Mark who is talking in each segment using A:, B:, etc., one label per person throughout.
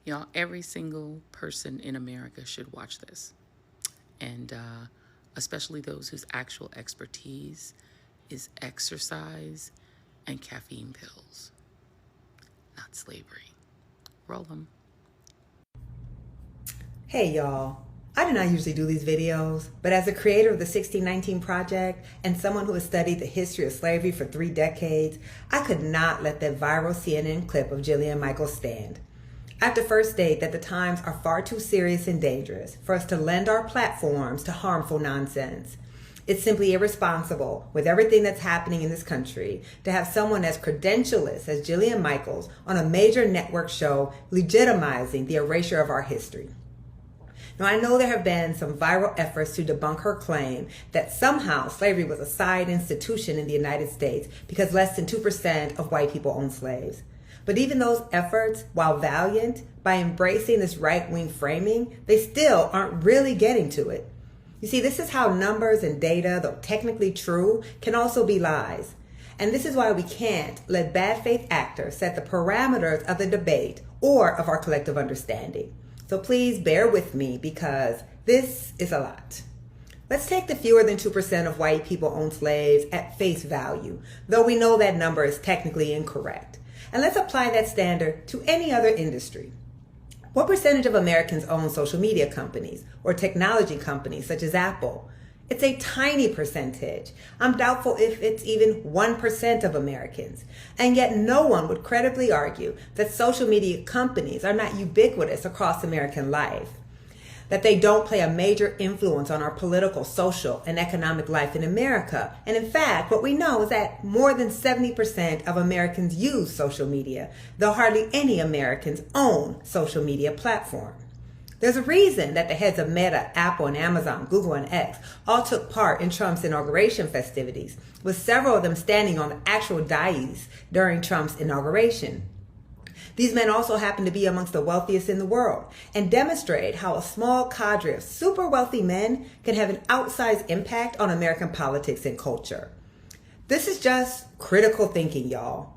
A: Y'all, every single person in America should watch this. And especially those whose actual expertise is exercise and caffeine pills, not slavery. Roll them.
B: Hey y'all, I do not usually do these videos, but as a creator of the 1619 Project and someone who has studied the history of slavery for 3 decades, I could not let that viral CNN clip of Jillian Michaels stand. I have to first state that the times are far too serious and dangerous for us to lend our platforms to harmful nonsense. It's simply irresponsible, with everything that's happening in this country, to have someone as credentialless as Jillian Michaels on a major network show legitimizing the erasure of our history. Now, I know there have been some viral efforts to debunk her claim that somehow slavery was a side institution in the United States because less than 2% of white people owned slaves. But even those efforts, while valiant, by embracing this right-wing framing, they still aren't really getting to it. You see, this is how numbers and data, though technically true, can also be lies. And this is why we can't let bad faith actors set the parameters of the debate or of our collective understanding. So please bear with me because this is a lot. Let's take the fewer than 2% of white people own slaves at face value, though we know that number is technically incorrect. And let's apply that standard to any other industry. What percentage of Americans own social media companies or technology companies such as Apple? It's a tiny percentage. I'm doubtful if it's even 1% of Americans. And yet no one would credibly argue that social media companies are not ubiquitous across American life, that they don't play a major influence on our political, social, and economic life in America. And in fact, what we know is that more than 70% of Americans use social media, though hardly any Americans own social media platform. There's a reason that the heads of Meta, Apple, and Amazon, Google, and X all took part in Trump's inauguration festivities, with several of them standing on the actual dais during Trump's inauguration. These men also happen to be amongst the wealthiest in the world and demonstrate how a small cadre of super wealthy men can have an outsized impact on American politics and culture. This is just critical thinking, y'all.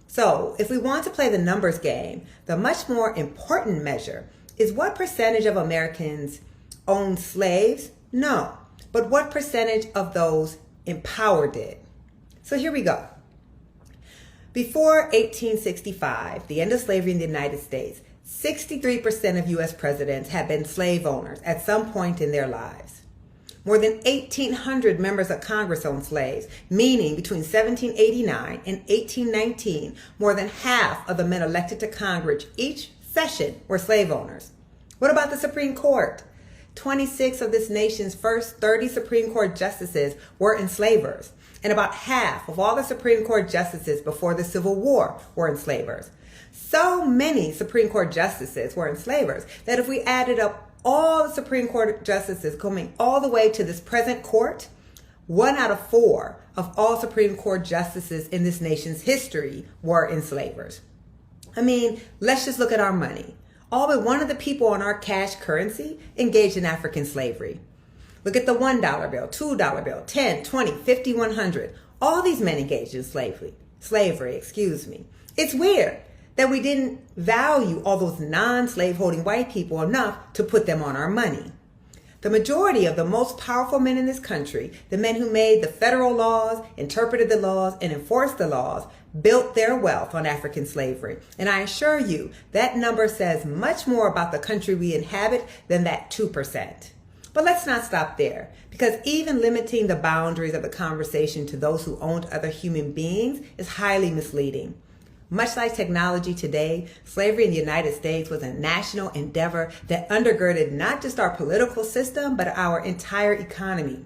B: So if we want to play the numbers game, the much more important measure is what percentage of Americans own slaves? No, but what percentage of those empowered did? So here we go. Before 1865, the end of slavery in the United States, 63% of U.S. presidents had been slave owners at some point in their lives. More than 1,800 members of Congress owned slaves, meaning between 1789 and 1819, more than half of the men elected to Congress each session were slave owners. What about the Supreme Court? 26 of this nation's first 30 Supreme Court justices were enslavers, and about half of all the Supreme Court justices before the Civil War were enslavers. So many Supreme Court justices were enslavers that if we added up all the Supreme Court justices coming all the way to this present court, 1 out of 4 of all Supreme Court justices in this nation's history were enslavers. I mean, let's just look at our money. All but one of the people on our cash currency engaged in African slavery. Look at the $1 bill, $2 bill, 10, 20, 50, 100. All these men engaged in slavery. It's weird that we didn't value all those non-slave holding white people enough to put them on our money. The majority of the most powerful men in this country, the men who made the federal laws, interpreted the laws, and enforced the laws, built their wealth on African slavery. And I assure you, that number says much more about the country we inhabit than that 2%. But let's not stop there, because even limiting the boundaries of the conversation to those who owned other human beings is highly misleading. Much like technology today, slavery in the United States was a national endeavor that undergirded not just our political system, but our entire economy.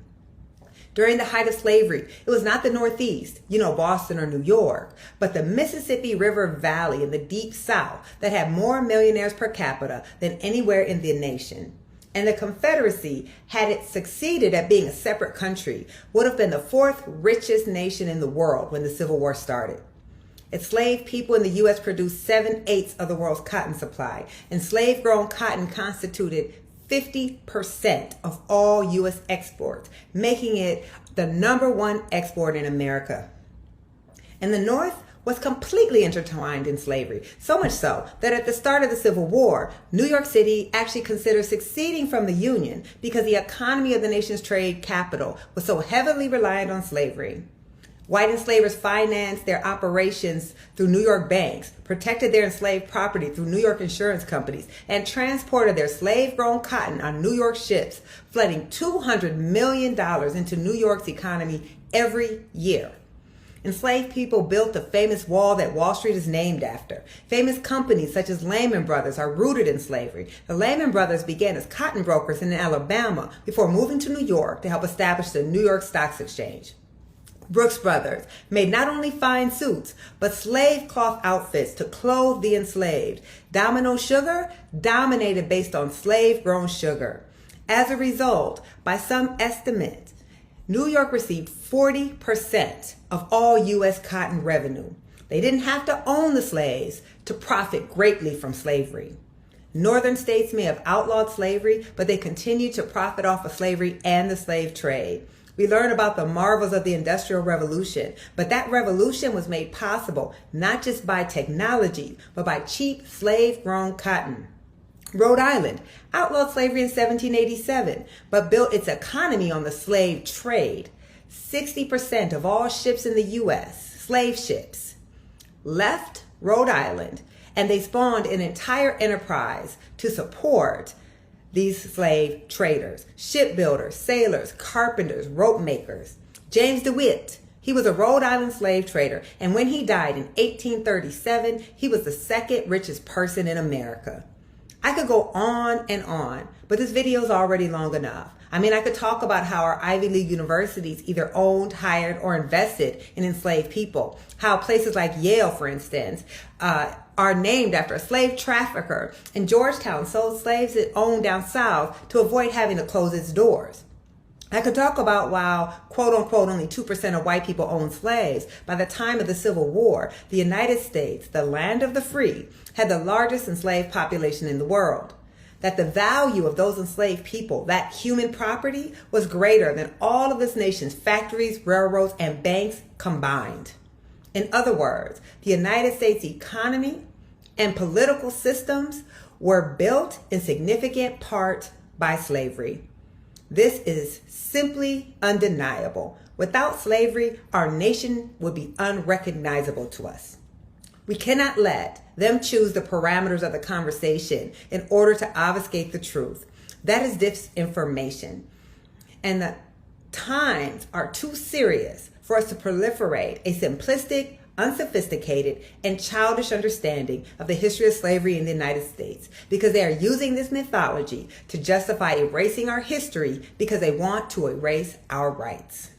B: During the height of slavery, it was not the Northeast, Boston or New York, but the Mississippi River Valley in the Deep South that had more millionaires per capita than anywhere in the nation. And the Confederacy, had it succeeded at being a separate country, would have been the 4th richest nation in the world when the Civil War started. Enslaved people in the U.S. produced 7/8 of the world's cotton supply, and slave-grown cotton constituted 50% of all U.S. exports, making it the #1 export in America. And the North was completely intertwined in slavery, so much so that at the start of the Civil War, New York City actually considered seceding from the Union because the economy of the nation's trade capital was so heavily reliant on slavery. White enslavers financed their operations through New York banks, protected their enslaved property through New York insurance companies, and transported their slave-grown cotton on New York ships, flooding $200 million into New York's economy every year. Enslaved people built the famous wall that Wall Street is named after. Famous companies such as Lehman Brothers are rooted in slavery. The Lehman Brothers began as cotton brokers in Alabama before moving to New York to help establish the New York Stock Exchange. Brooks Brothers made not only fine suits, but slave cloth outfits to clothe the enslaved. Domino Sugar dominated based on slave-grown sugar. As a result, by some estimates, New York received 40% of all U.S. cotton revenue. They didn't have to own the slaves to profit greatly from slavery. Northern states may have outlawed slavery, but they continued to profit off of slavery and the slave trade. We learn about the marvels of the Industrial Revolution, but that revolution was made possible not just by technology, but by cheap slave-grown cotton. Rhode Island outlawed slavery in 1787, but built its economy on the slave trade. 60% of all ships in the U.S., slave ships, left Rhode Island, and they spawned an entire enterprise to support these slave traders, shipbuilders, sailors, carpenters, rope makers. James DeWitt, he was a Rhode Island slave trader, and when he died in 1837, he was the second richest person in America. I could go on and on, but this video is already long enough. I mean, I could talk about how our Ivy League universities either owned, hired, or invested in enslaved people. How places like Yale, for instance, are named after a slave trafficker, and Georgetown sold slaves it owned down south to avoid having to close its doors. I could talk about while, quote unquote, only 2% of white people owned slaves, by the time of the Civil War, the United States, the land of the free, had the largest enslaved population in the world. That the value of those enslaved people, that human property, was greater than all of this nation's factories, railroads, and banks combined. In other words, the United States economy and political systems were built in significant part by slavery. This is simply undeniable. Without slavery, our nation would be unrecognizable to us. We cannot let them choose the parameters of the conversation in order to obfuscate the truth. That is disinformation. And the times are too serious for us to proliferate a simplistic, unsophisticated, and childish understanding of the history of slavery in the United States, because they are using this mythology to justify erasing our history because they want to erase our rights.